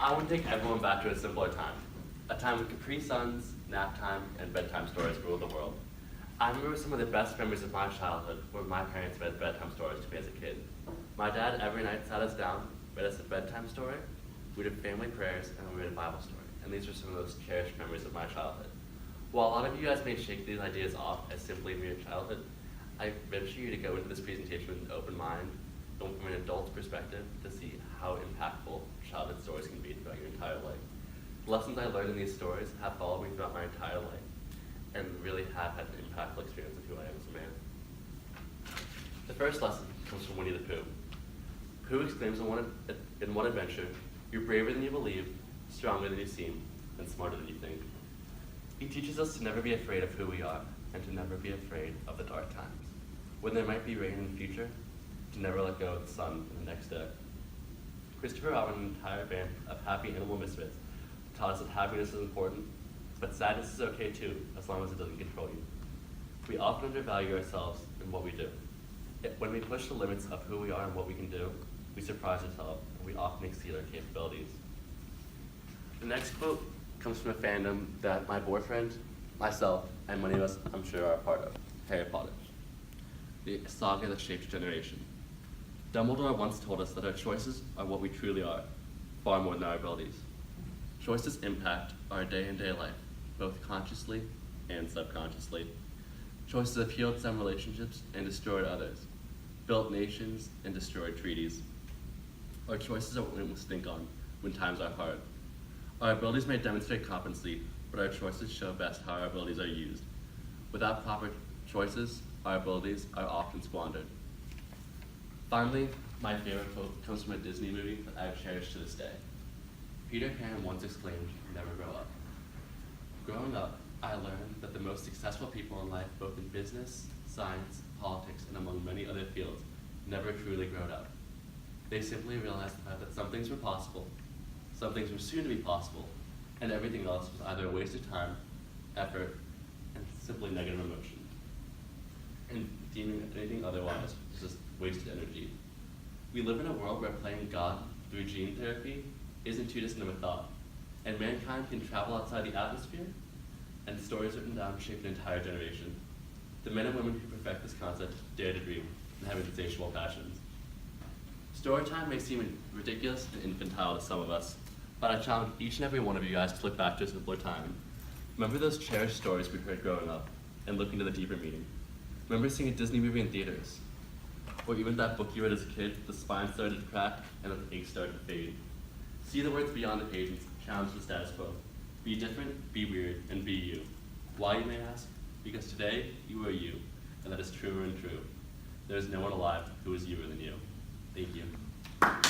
I want to take everyone back to a simpler time. A time when Capri Suns, nap time, and bedtime stories ruled the world. I remember some of the best memories of my childhood were my parents read bedtime stories to me as a kid. My dad every night sat us down, read us a bedtime story, we did family prayers, and we read a Bible story. And these are some of those cherished memories of my childhood. While a lot of you guys may shake these ideas off as simply mere childhood, I venture you to go into this presentation with an open mind and from an adult's perspective to see how impactful childhood stories can be throughout your entire life. The lessons I learned in these stories have followed me throughout my entire life and really have had an impactful experience of who I am as a man. The first lesson comes from Winnie the Pooh. Pooh exclaims in one adventure, "You're braver than you believe, stronger than you seem, and smarter than you think." He teaches us to never be afraid of who we are and to never be afraid of the dark times. When there might be rain in the future, to never let go of the sun in the next day. Christopher Robin and an entire band of happy animal misfits taught us that happiness is important, but sadness is okay too, as long as it doesn't control you. We often undervalue ourselves in what we do. When we push the limits of who we are and what we can do, we surprise ourselves, and we often exceed our capabilities. The next quote comes from a fandom that my boyfriend, myself, and many of us, I'm sure, are a part of, Harry Potter. The saga that shaped a generation. Dumbledore once told us that our choices are what we truly are, far more than our abilities. Choices impact our day-to-day life, both consciously and subconsciously. Choices have healed some relationships and destroyed others, built nations and destroyed treaties. Our choices are what we must think on when times are hard. Our abilities may demonstrate competency, but our choices show best how our abilities are used. Without proper choices, our abilities are often squandered. Finally, my favorite quote comes from a Disney movie that I've cherished to this day. Peter Pan once exclaimed, "Never grow up." Growing up, I learned that the most successful people in life, both in business, science, politics, and among many other fields, never truly growed up. They simply realized the fact that some things were possible, some things were soon to be possible, and everything else was either a waste of time, effort, and simply negative emotion. And deeming anything otherwise is just wasted energy. We live in a world where playing God through gene therapy isn't too distant of a thought, and mankind can travel outside the atmosphere, and stories written down shape an entire generation. The men and women who perfect this concept dare to dream and have insatiable passions. Storytime may seem ridiculous and infantile to some of us, but I challenge each and every one of you guys to look back to a simpler time. Remember those cherished stories we heard growing up and look into the deeper meaning. Remember seeing a Disney movie in theaters, or even that book you read as a kid, the spine started to crack and the ink started to fade. See the words beyond the pages, challenge the status quo. Be different, be weird, and be you. Why, you may ask? Because today, you are you, and that is truer and true. There is no one alive who is youer than you. Thank you.